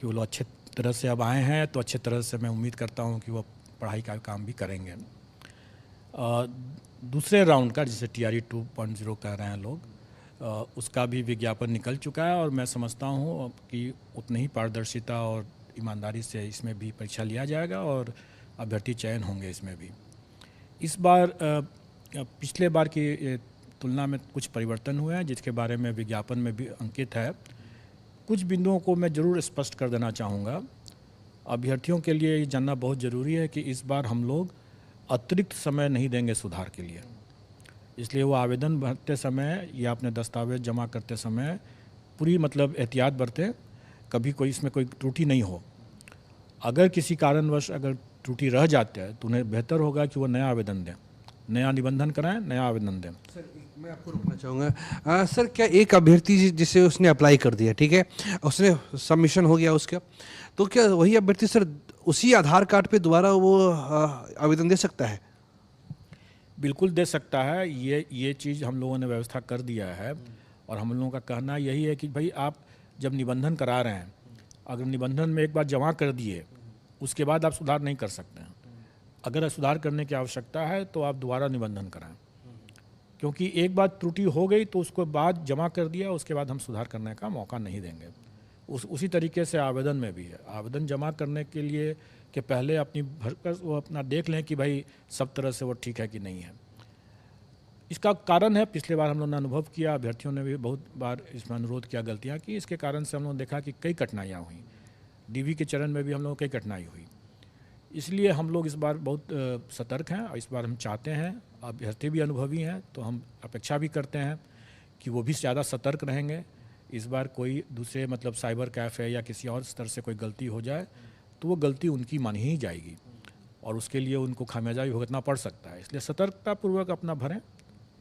कि वो लोग अच्छे तरह से अब आए हैं, तो अच्छे तरह से मैं उम्मीद करता हूँ कि वो पढ़ाई का काम भी करेंगे। दूसरे राउंड का जिसे TRE 2.0 कह रहे हैं लोग, उसका भी विज्ञापन निकल चुका है और मैं समझता हूँ कि उतनी ही पारदर्शिता और ईमानदारी से इसमें भी परीक्षा लिया जाएगा और अभ्यर्थी चयन होंगे इसमें भी। इस बार पिछले बार की तुलना में कुछ परिवर्तन हुए हैं जिसके बारे में विज्ञापन में भी अंकित है। कुछ बिंदुओं को मैं ज़रूर स्पष्ट कर देना चाहूँगा। अभ्यर्थियों के लिए ये जानना बहुत ज़रूरी है कि इस बार हम लोग अतिरिक्त समय नहीं देंगे सुधार के लिए, इसलिए वो आवेदन भरते समय या अपने दस्तावेज जमा करते समय पूरी मतलब एहतियात बरतें, कभी कोई इसमें कोई त्रुटि नहीं हो। अगर किसी कारणवश अगर त्रुटि रह जाता है तो उन्हें बेहतर होगा कि वो नया आवेदन दें, नया निबंधन कराएं, नया आवेदन दें। सर मैं आपको रोकना चाहूँगा। सर क्या एक अभ्यर्थी जिसे उसने अप्लाई कर दिया, ठीक है, उसने सबमिशन हो गया उसका, तो क्या वही अभ्यर्थी सर उसी आधार कार्ड पे दोबारा वो आवेदन दे सकता है? बिल्कुल दे सकता है। ये चीज़ हम लोगों ने व्यवस्था कर दिया है और हम लोगों का कहना यही है कि भाई आप जब निबंधन करा रहे हैं, अगर निबंधन में एक बार जमा कर दिए उसके बाद आप सुधार नहीं कर सकते हैं। अगर सुधार करने की आवश्यकता है तो आप दोबारा निबंधन कराएं, क्योंकि एक बार त्रुटि हो गई तो उसको बाद जमा कर दिया, उसके बाद हम सुधार करने का मौका नहीं देंगे। उसी तरीके से आवेदन में भी है। आवेदन जमा करने के लिए कि पहले अपनी भरकर वो अपना देख लें कि भाई सब तरह से वो ठीक है कि नहीं है। इसका कारण है, पिछले बार हम लोगों ने अनुभव किया, अभ्यर्थियों ने भी बहुत बार इसमें अनुरोध किया गलतियाँ की, इसके कारण से हम लोगों ने देखा कि कई कठिनाइयाँ हुई। DV के चरण में भी हम लोगों को कई कठिनाई हुई। इसलिए हम लोग इस बार बहुत सतर्क हैं और इस बार हम चाहते हैं, अभ्यर्थी भी अनुभवी हैं तो हम अपेक्षा भी करते हैं कि वो भी ज़्यादा सतर्क रहेंगे। इस बार कोई दूसरे मतलब साइबर कैफ़े या किसी और स्तर से कोई गलती हो जाए तो वो गलती उनकी मानी ही जाएगी और उसके लिए उनको खामियाजा भी भुगतना पड़ सकता है। इसलिए सतर्कतापूर्वक अपना भरें,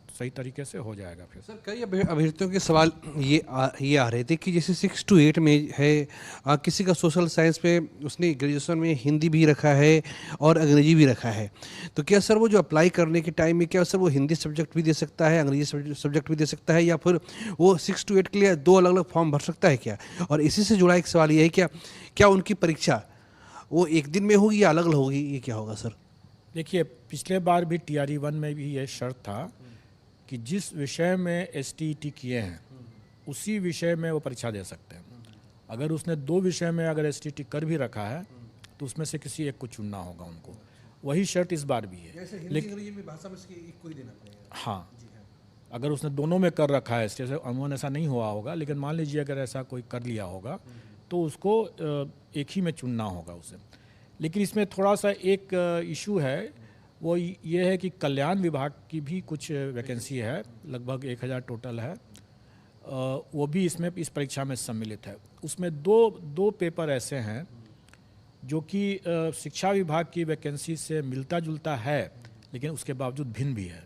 सही तरीके से हो जाएगा। फिर सर कई अभ्यर्थियों के सवाल ये आ रहे थे कि जैसे 6 to 8 में है, किसी का सोशल साइंस पे उसने ग्रेजुएशन में हिंदी भी रखा है और अंग्रेजी भी रखा है, तो क्या सर वो जो अप्लाई करने के टाइम में क्या सर वो हिंदी सब्जेक्ट भी दे सकता है, अंग्रेजी सब्जेक्ट भी दे सकता है, या फिर वो 6 to 8 के लिए 2 अलग अलग फॉर्म भर सकता है क्या? और इसी से जुड़ा एक सवाल ये है क्या उनकी परीक्षा वो एक दिन में होगी या अलग अलग होगी, ये क्या होगा सर? देखिए, पिछले बार भी TRE 1 में भी ये शर्त था कि जिस विषय में STET किए हैं उसी विषय में वो परीक्षा दे सकते हैं। अगर उसने 2 विषय में अगर STET कर भी रखा है तो उसमें से किसी एक को चुनना होगा उनको। वही शर्त इस बार भी है। लेकिन हाँ, अगर उसने दोनों में कर रखा है, जैसे अमूमन ऐसा नहीं हुआ होगा, लेकिन मान लीजिए अगर ऐसा कोई कर लिया होगा तो उसको एक ही में चुनना होगा उसे। लेकिन इसमें थोड़ा सा एक इशू है, वो ये है कि कल्याण विभाग की भी कुछ वैकेंसी है, लगभग 1000 टोटल है। वो भी इसमें इस परीक्षा में सम्मिलित है। उसमें दो पेपर ऐसे हैं जो कि शिक्षा विभाग की वैकेंसी से मिलता जुलता है लेकिन उसके बावजूद भिन्न भी है।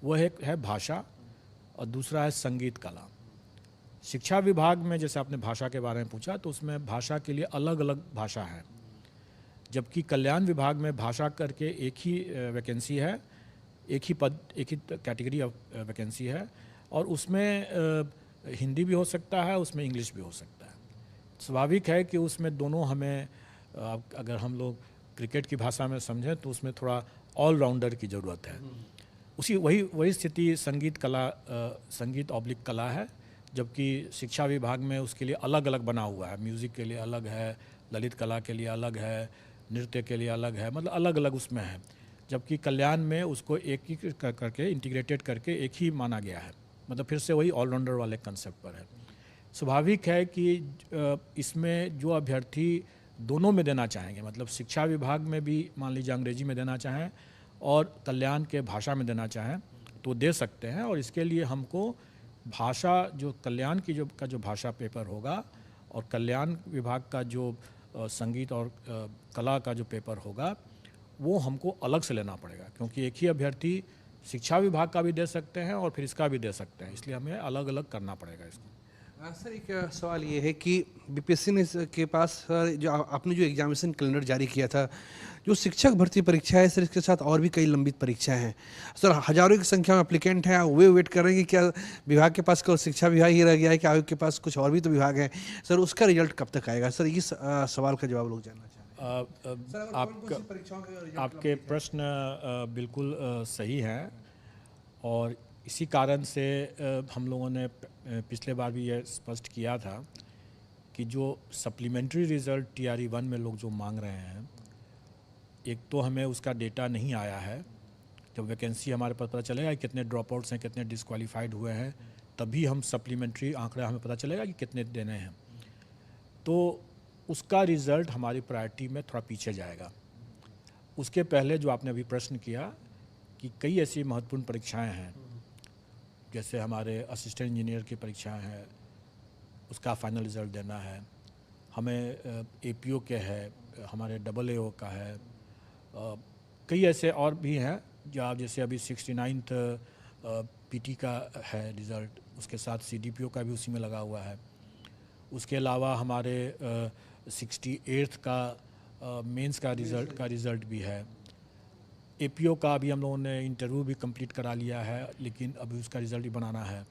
वो एक है भाषा और दूसरा है संगीत कला। शिक्षा विभाग में जैसे आपने भाषा के बारे में पूछा तो उसमें भाषा के लिए अलग अलग भाषा है, जबकि कल्याण विभाग में भाषा करके एक ही वैकेंसी है, एक ही पद, एक ही कैटेगरी ऑफ वैकेंसी है और उसमें हिंदी भी हो सकता है, उसमें इंग्लिश भी हो सकता है। स्वाभाविक है कि उसमें दोनों हमें अगर हम लोग क्रिकेट की भाषा में समझें तो उसमें थोड़ा ऑलराउंडर की ज़रूरत है। वही स्थिति संगीत ऑब्लिक कला है, जबकि शिक्षा विभाग में उसके लिए अलग अलग बना हुआ है। म्यूज़िक के लिए अलग है, ललित कला के लिए अलग है, नृत्य के लिए अलग है, मतलब अलग अलग उसमें है। जबकि कल्याण में उसको एक ही करके इंटीग्रेटेड करके एक ही माना गया है, मतलब फिर से वही ऑलराउंडर वाले कंसेप्ट पर है। स्वाभाविक है कि इसमें जो अभ्यर्थी दोनों में देना चाहेंगे, मतलब शिक्षा विभाग में भी मान लीजिए अंग्रेजी में देना चाहें और कल्याण के भाषा में देना चाहें तो दे सकते हैं। और इसके लिए हमको भाषा जो कल्याण की जो भाषा पेपर होगा और कल्याण विभाग का जो संगीत और कला का जो पेपर होगा वो हमको अलग से लेना पड़ेगा, क्योंकि एक ही अभ्यर्थी शिक्षा विभाग का भी दे सकते हैं और फिर इसका भी दे सकते हैं, इसलिए हमें अलग अलग करना पड़ेगा इसको। सर एक सवाल ये है कि बीपीएससी ने के पास सर जो आपने जो एग्जामिनेशन कैलेंडर जारी किया था, जो शिक्षक भर्ती परीक्षा है सर, इसके साथ और भी कई लंबित परीक्षाएं हैं सर, हजारों की संख्या में एप्लीकेंट हैं, वे वेट कर रहे हैं कि क्या विभाग के पास केवल शिक्षा विभाग ही रह गया है, कि आयोग के पास कुछ और भी तो विभाग हैं सर, उसका रिजल्ट कब तक आएगा सर? इस सवाल का जवाब लोग जानना चाह रहे हैं सर। आपके प्रश्न बिल्कुल सही हैं और इसी कारण से हम लोगों ने पिछले बार भी ये स्पष्ट किया था कि जो सप्लीमेंट्री रिज़ल्ट टीआरई 1 में लोग जो मांग रहे हैं, एक तो हमें उसका डेटा नहीं आया है। जब वैकेंसी हमारे पास पता चलेगा कि कितने ड्रॉप आउट्स हैं, कितने डिस्क्वालीफाइड हुए हैं, तभी हम सप्लीमेंट्री आंकड़ा हमें पता चलेगा कि कितने देने हैं। तो उसका रिज़ल्ट हमारी प्रायोरिटी में थोड़ा पीछे जाएगा। उसके पहले जो आपने अभी प्रश्न किया कि कई ऐसी महत्वपूर्ण परीक्षाएं हैं, जैसे हमारे असिस्टेंट इंजीनियर की परीक्षाएं हैं, उसका फाइनल रिज़ल्ट देना है, हमें एपीओ के है, हमारे AAO का है, कई ऐसे और भी हैं जो आप जैसे अभी 69th पीटी का है रिज़ल्ट, उसके साथ CDPO का भी उसी में लगा हुआ है। उसके अलावा हमारे 68th का मेंस का रिज़ल्ट भी है। एपीओ का अभी हम लोगों ने इंटरव्यू भी कंप्लीट करा लिया है, लेकिन अभी उसका रिज़ल्ट ही बनाना है।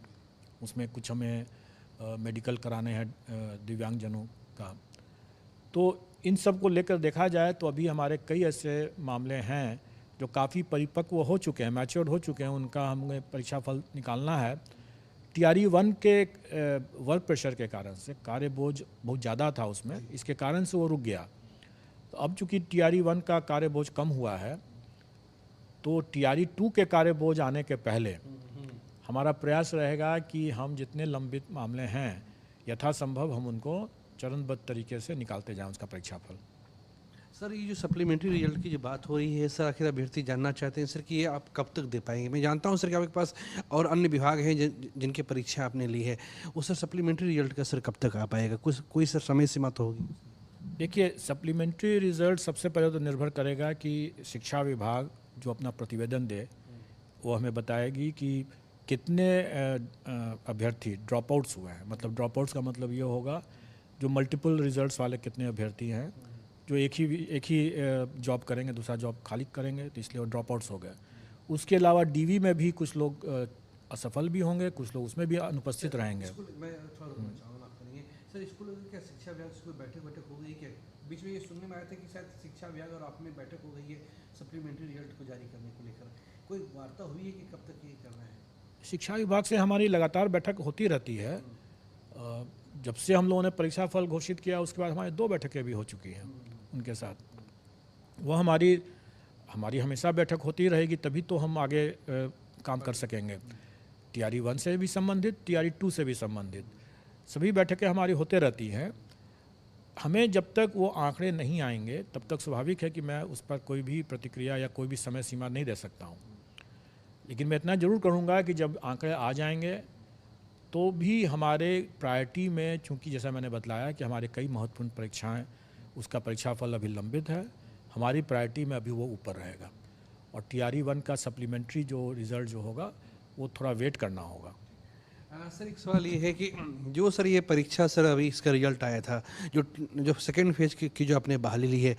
उसमें कुछ हमें मेडिकल कराने हैं दिव्यांगजनों का। तो इन सब को लेकर देखा जाए तो अभी हमारे कई ऐसे मामले हैं जो काफ़ी परिपक्व हो चुके हैं, मैच्योर्ड हो चुके हैं, उनका हमें परीक्षा फल निकालना है। टीआरई 1 के वर्क प्रेशर के कारण से कार्य बोझ बहुत ज़्यादा था उसमें, इसके कारण से वो रुक गया। तो अब चूँकि टीआरई 1 का कार्य बोझ कम हुआ है, तो टीआरई 2 के कार्य बोझ आने के पहले हमारा प्रयास रहेगा कि हम जितने लंबित मामले हैं यथासंभव हम उनको चरणबद्ध तरीके से निकालते जाएं उसका परीक्षाफल। सर ये जो सप्लीमेंट्री रिजल्ट की जो बात हो रही है सर, आखिर अभ्यर्थी जानना चाहते हैं सर कि ये आप कब तक दे पाएंगे? मैं जानता हूं सर कि आपके पास और अन्य विभाग हैं जिनके परीक्षा आपने ली है, उस सर सप्लीमेंट्री रिजल्ट का सर कब तक आ पाएगा? कुछ कोई सर समय सीमा तो होगी? देखिए, सप्लीमेंट्री रिजल्ट सबसे पहले तो निर्भर करेगा कि शिक्षा विभाग जो अपना प्रतिवेदन दे वो हमें बताएगी कि कितने अभ्यर्थी ड्रॉप आउट्स हुए हैं। मतलब ड्रॉप आउट्स का मतलब ये होगा जो मल्टीपल रिजल्ट्स वाले कितने अभ्यर्थी हैं जो एक ही जॉब करेंगे, दूसरा जॉब खाली करेंगे, तो इसलिए वो ड्रॉप आउट्स हो गए। उसके अलावा डीवी में भी कुछ लोग असफल भी होंगे, कुछ लोग उसमें भी अनुपस्थित रहेंगे। मैं थोड़ा रुकना चाहूँगा, माफ करेंगे सर। स्कूल में क्या शिक्षा विभाग से कोई बैठक हो गई क्या? बीच में ये सुनने में आया था कि शायद शिक्षा विभाग और आप में बैठक हो गई है सप्लीमेंट्री रिजल्ट को जारी करने को लेकर, कोई वार्ता हुई है कि कब तक ये करना है? शिक्षा विभाग से हमारी लगातार बैठक होती रहती है। जब से हम लोगों ने परीक्षा फल घोषित किया उसके बाद हमारी 2 बैठकें भी हो चुकी हैं उनके साथ। वो हमारी हमेशा बैठक होती रहेगी, तभी तो हम आगे काम कर सकेंगे। टीआरई 1 से भी संबंधित, टीआरई 2 से भी संबंधित सभी बैठकें हमारी होते रहती हैं। हमें जब तक वो आंकड़े नहीं आएंगे तब तक स्वाभाविक है कि मैं उस पर कोई भी प्रतिक्रिया या कोई भी समय सीमा नहीं दे सकता हूँ। लेकिन मैं इतना ज़रूर करूँगा कि जब आंकड़े आ जाएंगे तो भी हमारे प्रायोरिटी में, चूँकि जैसा मैंने बतलाया कि हमारे कई महत्वपूर्ण परीक्षाएं उसका परीक्षाफल अभी लंबित है, हमारी प्रायोरिटी में अभी वो ऊपर रहेगा। और टीआरई 1 का सप्लीमेंट्री जो रिज़ल्ट जो होगा वो थोड़ा वेट करना होगा। सर एक सवाल ये है कि जो सर ये परीक्षा सर अभी इसका रिजल्ट आया था, जो सेकेंड फेज की जो आपने बहाली ली है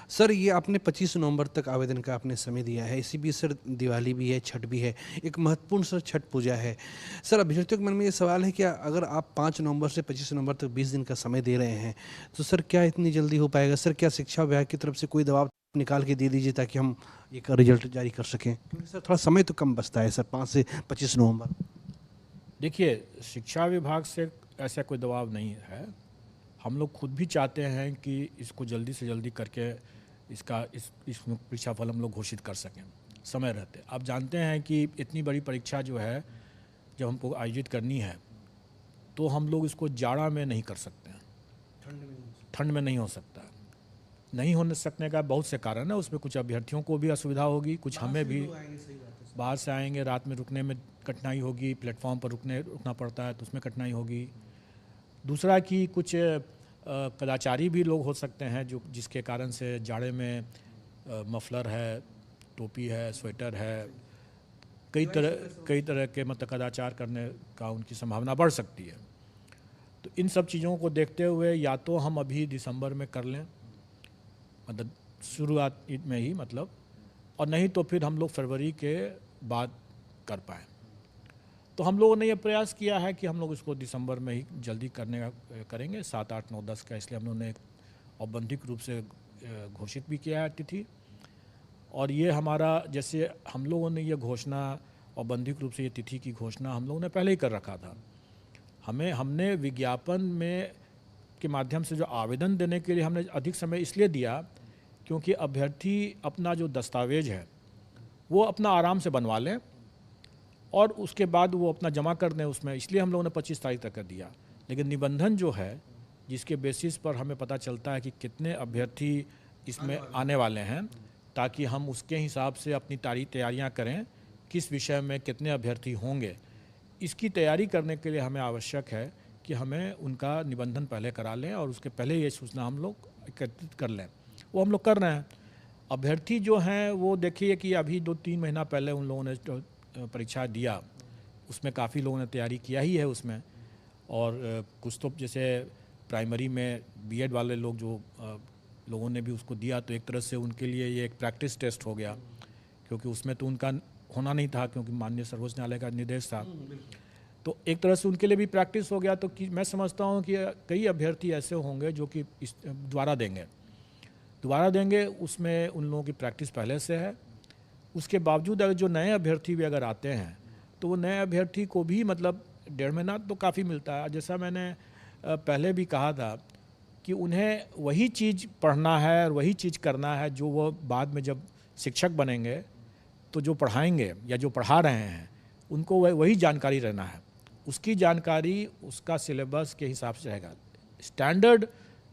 सर, ये आपने 25 नवंबर तक आवेदन का आपने समय दिया है। इसी बीच सर दिवाली भी है, छठ भी है, एक महत्वपूर्ण सर छठ पूजा है। सर अभ्यर्थियों के मन में ये सवाल है कि अगर आप 5 नवंबर से 25 नवंबर तक 20 दिन का समय दे रहे हैं तो सर क्या इतनी जल्दी हो पाएगा? सर क्या शिक्षा विभाग की तरफ से कोई दबाव निकाल के दे दीजिए ताकि हम एक रिजल्ट जारी कर सकें, क्योंकि सर थोड़ा समय तो कम बचता है सर, 5 से 25 नवंबर। देखिए, शिक्षा विभाग से ऐसा कोई दबाव नहीं है। हम लोग खुद भी चाहते हैं कि इसको जल्दी से जल्दी करके इस परीक्षा फल हम लोग घोषित कर सकें समय रहते। आप जानते हैं कि इतनी बड़ी परीक्षा जो है जब हमको आयोजित करनी है तो हम लोग इसको जाड़ा में नहीं कर सकते हैं, ठंड में नहीं हो सकता। नहीं होने सकने का बहुत से कारण है। उसमें कुछ अभ्यर्थियों को भी असुविधा होगी, कुछ हमें भी, बाहर से आएंगे, रात में रुकने में कठिनाई होगी, प्लेटफॉर्म पर रुकना पड़ता है तो उसमें कठिनाई होगी। दूसरा कि कुछ कदाचारी भी लोग हो सकते हैं जो जिसके कारण से जाड़े में मफलर है, टोपी है, स्वेटर है, कई तरह के मतलब कदाचार करने का उनकी संभावना बढ़ सकती है। तो इन सब चीज़ों को देखते हुए या तो हम अभी दिसंबर में कर लें, मतलब शुरुआत में ही मतलब, और नहीं तो फिर हम लोग फरवरी के बाद कर पाएँ। तो हम लोगों ने ये प्रयास किया है कि हम लोग इसको दिसंबर में ही जल्दी करने का करेंगे, 7, 8, 9, 10 का, इसलिए हम लोगों ने एक औपबंधिक रूप से घोषित भी किया है तिथि। और ये हमारा, जैसे हम लोगों ने ये घोषणा औपबंधिक रूप से ये तिथि की घोषणा हम लोगों ने पहले ही कर रखा था। हमने विज्ञापन में के माध्यम से जो आवेदन देने के लिए हमने अधिक समय इसलिए दिया क्योंकि अभ्यर्थी अपना जो दस्तावेज है वो अपना आराम से बनवा लें और उसके बाद वो अपना जमा कर दें उसमें, इसलिए हम लोगों ने 25 तारीख तक कर दिया। लेकिन निबंधन जो है, जिसके बेसिस पर हमें पता चलता है कि कितने अभ्यर्थी इसमें आने वाले हैं, ताकि हम उसके हिसाब से अपनी तैयारियां करें, किस विषय में कितने अभ्यर्थी होंगे, इसकी तैयारी करने के लिए हमें आवश्यक है कि हमें उनका निबंधन पहले करा लें और उसके पहले ये सूचना हम लोग एकत्रित कर लें। वो हम लोग कर रहे हैं। अभ्यर्थी जो हैं वो देखिए कि अभी 2-3 महीना पहले उन लोगों ने परीक्षा दिया, उसमें काफ़ी लोगों ने तैयारी किया ही है उसमें। और कुछ तो जैसे प्राइमरी में बीएड वाले लोग जो लोगों ने भी उसको दिया, तो एक तरह से उनके लिए ये एक प्रैक्टिस टेस्ट हो गया, क्योंकि उसमें तो उनका होना नहीं था क्योंकि माननीय सर्वोच्च न्यायालय का निर्देश था। तो एक तरह से उनके लिए भी प्रैक्टिस हो गया। तो कि मैं समझता हूँ कि कई अभ्यर्थी ऐसे होंगे जो कि दोबारा देंगे, उसमें उन लोगों की प्रैक्टिस पहले से है। उसके बावजूद अगर जो नए अभ्यर्थी भी अगर आते हैं तो वो नए अभ्यर्थी को भी मतलब 1.5 महीना तो काफ़ी मिलता है। जैसा मैंने पहले भी कहा था कि उन्हें वही चीज़ पढ़ना है और वही चीज़ करना है जो वो बाद में जब शिक्षक बनेंगे तो जो पढ़ाएंगे या जो पढ़ा रहे हैं उनको वही जानकारी रहना है। उसकी जानकारी उसका सिलेबस के हिसाब से रहेगा। स्टैंडर्ड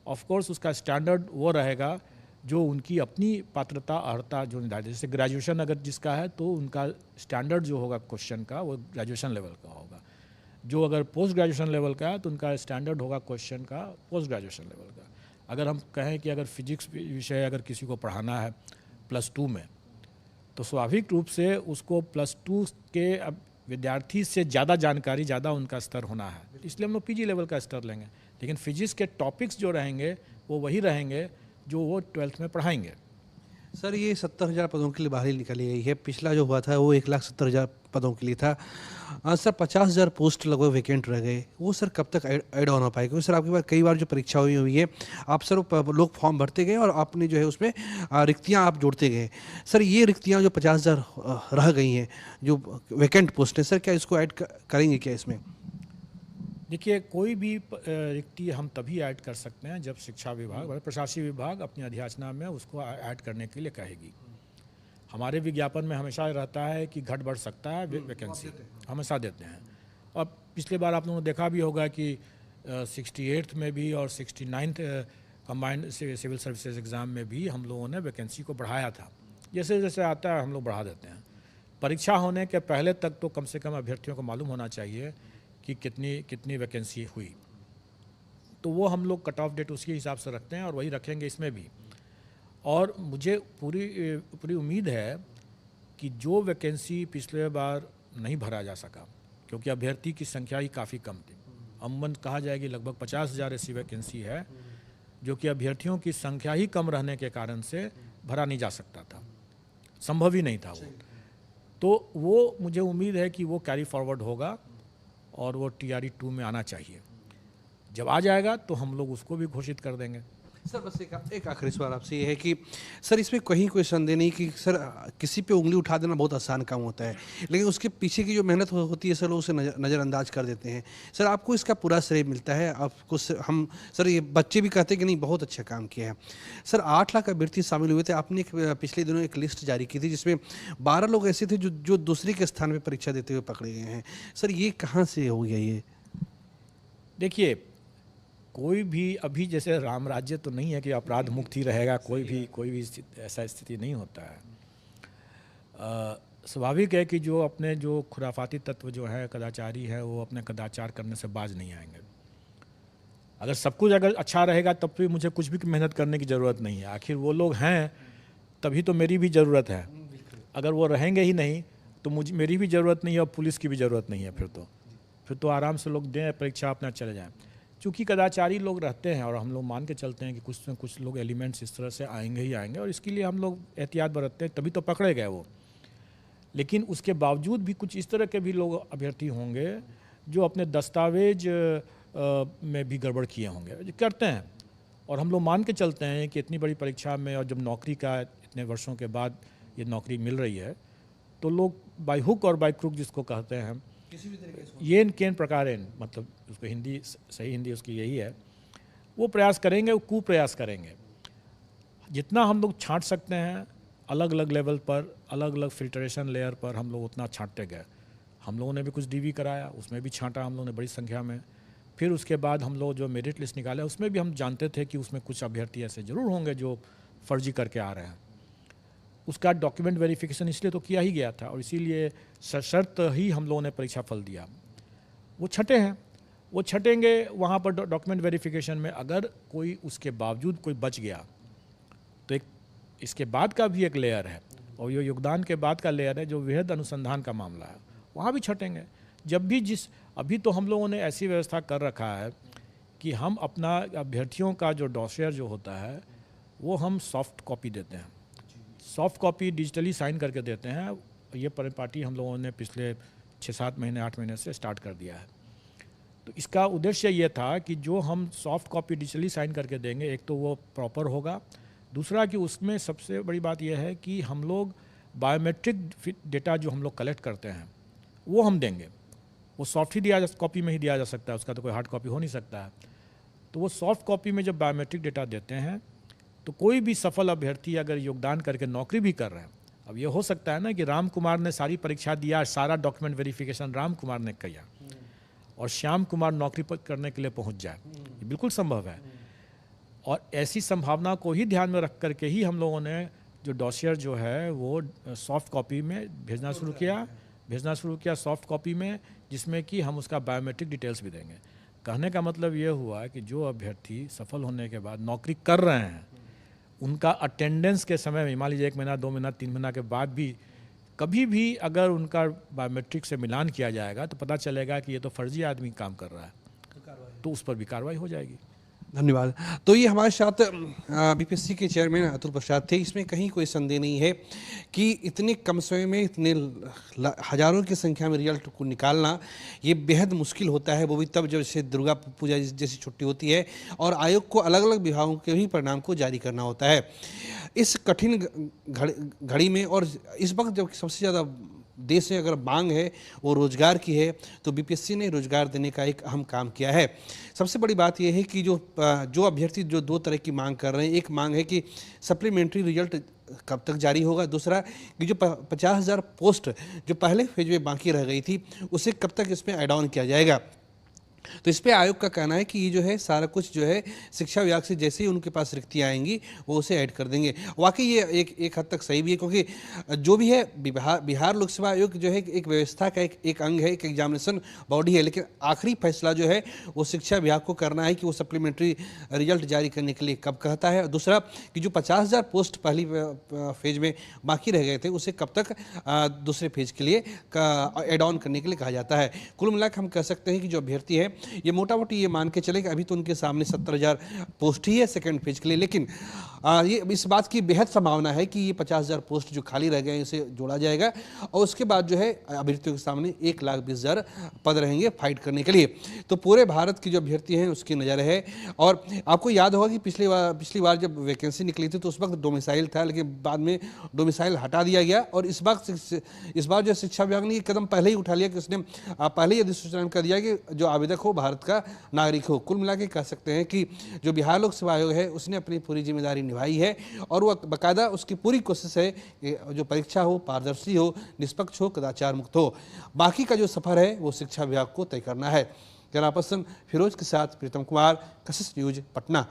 ऑफ कोर्स उसका स्टैंडर्ड वो रहेगा जो उनकी अपनी पात्रता अर्हता जो निर्धारित, जैसे ग्रेजुएशन अगर जिसका है तो उनका स्टैंडर्ड जो होगा क्वेश्चन का वो ग्रेजुएशन लेवल का होगा। जो अगर पोस्ट ग्रेजुएशन लेवल का है तो उनका स्टैंडर्ड होगा क्वेश्चन का पोस्ट ग्रेजुएशन लेवल का। अगर हम कहें कि अगर फिजिक्स विषय अगर किसी को पढ़ाना है +2 में, तो स्वाभाविक रूप से उसको +2 के विद्यार्थी से ज़्यादा जानकारी, ज़्यादा उनका स्तर होना है, इसलिए हम लोग पीजी लेवल का स्तर लेंगे। लेकिन फिजिक्स के टॉपिक्स जो रहेंगे वो वही रहेंगे जो वो 12th में पढ़ाएंगे। सर ये 70,000 पदों के लिए बहाली निकाली गई है। पिछला जो हुआ था वो 1,70,000 पदों के लिए था। सर 50,000 पोस्ट लगभग वैकेंट रह गए, वो सर कब तक ऐड ऑन हो पाए? क्योंकि सर आपके पास कई बार जो परीक्षा हुई है, आप सर लोग फॉर्म भरते गए और आपने जो है उसमें रिक्तियाँ आप जोड़ते गए। सर ये रिक्तियाँ जो 50,000 रह गई हैं, जो वैकेंट पोस्ट है, सर क्या इसको ऐड करेंगे क्या इसमें? देखिए, कोई भी रिक्ति हम तभी ऐड कर सकते हैं जब शिक्षा विभाग और प्रशासनिक विभाग अपनी अधियाचना में उसको ऐड करने के लिए कहेगी। हमारे विज्ञापन में हमेशा रहता है कि घट बढ़ सकता है वैकेंसी, हमेशा देते हैं। और पिछले बार आप लोगों ने देखा भी होगा कि 68th में भी और 69th combined civil services exam में भी हम लोगों ने वैकेंसी को बढ़ाया था। जैसे जैसे आता है हम लोग बढ़ा देते हैं। परीक्षा होने के पहले तक तो कम से कम अभ्यर्थियों को मालूम होना चाहिए कि कितनी वैकेंसी हुई, तो वो हम लोग कट ऑफ डेट उसके हिसाब से रखते हैं और वही रखेंगे इसमें भी। और मुझे पूरी उम्मीद है कि जो वैकेंसी पिछले बार नहीं भरा जा सका क्योंकि अभ्यर्थी की संख्या ही काफ़ी कम थी, अमूमन कहा जाए कि लगभग 50,000 ऐसी वैकेंसी है जो कि अभ्यर्थियों की संख्या ही कम रहने के कारण से भरा नहीं जा सकता था, संभव ही नहीं था वो। तो वो मुझे उम्मीद है कि वो कैरी फॉरवर्ड होगा और वो TRE 2 में आना चाहिए। जब आ जाएगा तो हम लोग उसको भी घोषित कर देंगे। सर बस एक आखिरी सवाल आपसे ये है कि सर इसमें कहीं कोई संदेह नहीं कि सर किसी पे उंगली उठा देना बहुत आसान काम होता है, लेकिन उसके पीछे की जो मेहनत होती है सर लोग उसे नज़रअंदाज कर देते हैं। सर आपको इसका पूरा श्रेय मिलता है, आपको हम सर ये बच्चे भी कहते हैं कि नहीं बहुत अच्छा काम किया है। सर 8 लाख अभ्यर्थी शामिल हुए थे, आपने पिछले दिनों एक लिस्ट जारी की थी जिसमें 12 लोग ऐसे थे जो दूसरे के स्थान पर परीक्षा देते हुए पकड़े गए हैं। सर ये कहाँ से हो गया ये? देखिए, कोई भी अभी जैसे राम राज्य तो नहीं है कि अपराध मुक्त ही रहेगा, कोई भी ऐसा स्थिति नहीं होता है। स्वाभाविक है कि जो खुराफाती तत्व जो है, कदाचारी है, वो अपने कदाचार करने से बाज नहीं आएंगे। अगर सब कुछ अगर अच्छा रहेगा तब भी मुझे कुछ भी मेहनत करने की ज़रूरत नहीं है। आखिर वो लोग हैं तभी तो मेरी भी ज़रूरत है। अगर वो रहेंगे ही नहीं तो मेरी भी ज़रूरत नहीं है और पुलिस की भी ज़रूरत नहीं है। फिर तो आराम से लोग दें परीक्षा, अपना चले जाएं। चूँकि कदाचारी लोग रहते हैं और हम लोग मान के चलते हैं कि कुछ न कुछ लोग एलिमेंट्स इस तरह से आएंगे ही आएंगे, और इसके लिए हम लोग एहतियात बरतते हैं, तभी तो पकड़े गए वो। लेकिन उसके बावजूद भी कुछ इस तरह के भी लोग अभ्यर्थी होंगे जो अपने दस्तावेज में भी गड़बड़ किए होंगे, जो करते हैं। और हम लोग मान के चलते हैं कि इतनी बड़ी परीक्षा में और जब नौकरी का इतने वर्षों के बाद ये नौकरी मिल रही है, तो लोग बाय हुक और बाय क्रुक जिसको कहते हैं हम, किसी भी तरीके से येन केन प्रकारेण, मतलब उसको हिंदी सही हिंदी उसकी यही है, वो प्रयास करेंगे, वो कुप्रयास करेंगे। जितना हम लोग छांट सकते हैं अलग अलग लेवल पर, अलग अलग फिल्ट्रेशन लेयर पर हम लोग उतना छांटते गए। हम लोगों ने भी कुछ डीवी कराया, उसमें भी छांटा हम लोगों ने बड़ी संख्या में। फिर उसके बाद हम लोग जो मेरिट लिस्ट निकाले उसमें भी हम जानते थे कि उसमें कुछ अभ्यर्थी ऐसे ज़रूर होंगे जो फर्जी करके आ रहे हैं। उसका डॉक्यूमेंट वेरिफिकेशन इसलिए तो किया ही गया था, और इसीलिए सशर्त ही हम लोगों ने परीक्षा फल दिया। वो छठे हैं, वो छटेंगे वहाँ पर डॉक्यूमेंट वेरिफिकेशन में। अगर कोई उसके बावजूद कोई बच गया तो एक इसके बाद का भी एक लेयर है, और ये योगदान के बाद का लेयर है जो वृहद अनुसंधान का मामला है, वहाँ भी छटेंगे। जब भी अभी तो हम लोगों ने ऐसी व्यवस्था कर रखा है कि हम अपना अभ्यर्थियों का जो डॉसियर जो होता है वो हम सॉफ्ट कॉपी देते हैं, सॉफ्ट कॉपी डिजिटली साइन करके देते हैं। ये परिपाटी हम लोगों ने पिछले 6-7 महीने 8 महीने से स्टार्ट कर दिया है। तो इसका उद्देश्य ये था कि जो हम सॉफ्ट कॉपी डिजिटली साइन करके देंगे, एक तो वो प्रॉपर होगा, दूसरा कि उसमें सबसे बड़ी बात यह है कि हम लोग बायोमेट्रिक डेटा जो हम लोग कलेक्ट करते हैं वो हम देंगे। वो सॉफ्ट ही कॉपी में ही दिया जा सकता है, उसका तो कोई हार्ड कॉपी हो नहीं सकता है। तो वो सॉफ्ट कॉपी में जब बायोमेट्रिक डेटा देते हैं तो कोई भी सफल अभ्यर्थी अगर योगदान करके नौकरी भी कर रहे हैं, अब ये हो सकता है ना कि राम कुमार ने सारी परीक्षा दिया, सारा डॉक्यूमेंट वेरिफिकेशन राम कुमार ने किया, और श्याम कुमार नौकरी पर करने के लिए पहुंच जाए, ये बिल्कुल संभव है। और ऐसी संभावना को ही ध्यान में रख करके ही हम लोगों ने जो डॉसियर जो है वो सॉफ्ट कॉपी में भेजना शुरू किया सॉफ्ट कॉपी में, जिसमें कि हम उसका बायोमेट्रिक डिटेल्स भी देंगे। कहने का मतलब ये हुआ कि जो अभ्यर्थी सफल होने के बाद नौकरी कर रहे हैं, उनका अटेंडेंस के समय में, मान लीजिए 1 महीना 2 महीना 3 महीना के बाद भी कभी भी अगर उनका बायोमेट्रिक से मिलान किया जाएगा तो पता चलेगा कि ये तो फर्जी आदमी काम कर रहा है, तो उस पर भी कार्रवाई हो जाएगी। धन्यवाद। तो ये हमारे साथ बीपीएससी के चेयरमैन अतुल प्रसाद थे। इसमें कहीं कोई संदेह नहीं है कि इतने कम समय में इतने हजारों की संख्या में रिजल्ट को निकालना ये बेहद मुश्किल होता है, वो भी तब जब जैसे दुर्गा पूजा जैसी छुट्टी होती है और आयोग को अलग अलग विभागों के भी परिणाम को जारी करना होता है। इस कठिन घड़ी में और इस वक्त जब सबसे ज़्यादा देश में अगर मांग है वो रोजगार की है, तो बीपीएससी ने रोजगार देने का एक अहम काम किया है। सबसे बड़ी बात यह है कि जो अभ्यर्थी जो 2 तरह की मांग कर रहे हैं, एक मांग है कि सप्लीमेंट्री रिजल्ट कब तक जारी होगा, दूसरा कि जो 50,000 पोस्ट जो पहले फेज में बाकी रह गई थी उसे कब तक इसमें ऐड ऑन किया जाएगा। तो इस पे आयोग का कहना है कि ये जो है सारा कुछ जो है शिक्षा विभाग से जैसे ही उनके पास रिक्तियाँ आएंगी वो उसे ऐड कर देंगे। वाकई ये एक हद तक सही भी है, क्योंकि जो भी है बिहार लोक सेवा आयोग जो है एक व्यवस्था का एक अंग है, एक एग्जामिनेशन बॉडी है, लेकिन आखिरी फैसला जो है वो शिक्षा विभाग को करना है कि वो सप्लीमेंट्री रिजल्ट जारी करने के लिए कब कहता है। दूसरा कि जो 50,000 पोस्ट पहली फेज में बाकी रह गए थे उसे कब तक दूसरे फेज के लिए ऐड ऑन करने के लिए कहा जाता है। कुल मिलाकर हम कह सकते हैं कि जो अभ्यर्थी है ये मोटा मोटी ये मान के चले कि अभी तो उनके सामने 70,000 पोस्ट ही है सेकंड फेज के लिए, लेकिन ये इस बात की बेहद संभावना है कि ये 50,000 पोस्ट जो खाली रह गए हैं इसे जोड़ा जाएगा और उसके बाद जो है अभ्यर्थियों के सामने 1,20,000 पद रहेंगे फाइट करने के लिए। तो पूरे भारत की जो अभ्यर्थी हैं उसकी नज़र है। और आपको याद होगा कि पिछली बार जब वैकेंसी निकली थी तो उस वक्त डोमिसाइल था, लेकिन बाद में डोमिसाइल हटा दिया गया और इस बार जो शिक्षा विभाग ने ये कदम पहले ही उठा लिया कि उसने पहले ही अधिसूचना कर दिया कि जो आवेदक हो भारत का नागरिक हो। कुल मिला के कह सकते हैं कि जो बिहार लोक सेवा आयोग है उसने अपनी पूरी जिम्मेदारी निभाई है और वो बाकायदा उसकी पूरी कोशिश है कि जो परीक्षा हो पारदर्शी हो, निष्पक्ष हो, कदाचार मुक्त हो। बाकी का जो सफर है वो शिक्षा विभाग को तय करना है। कैमरा पर्सन फिरोज के साथ प्रीतम कुमार, कशिश न्यूज, पटना।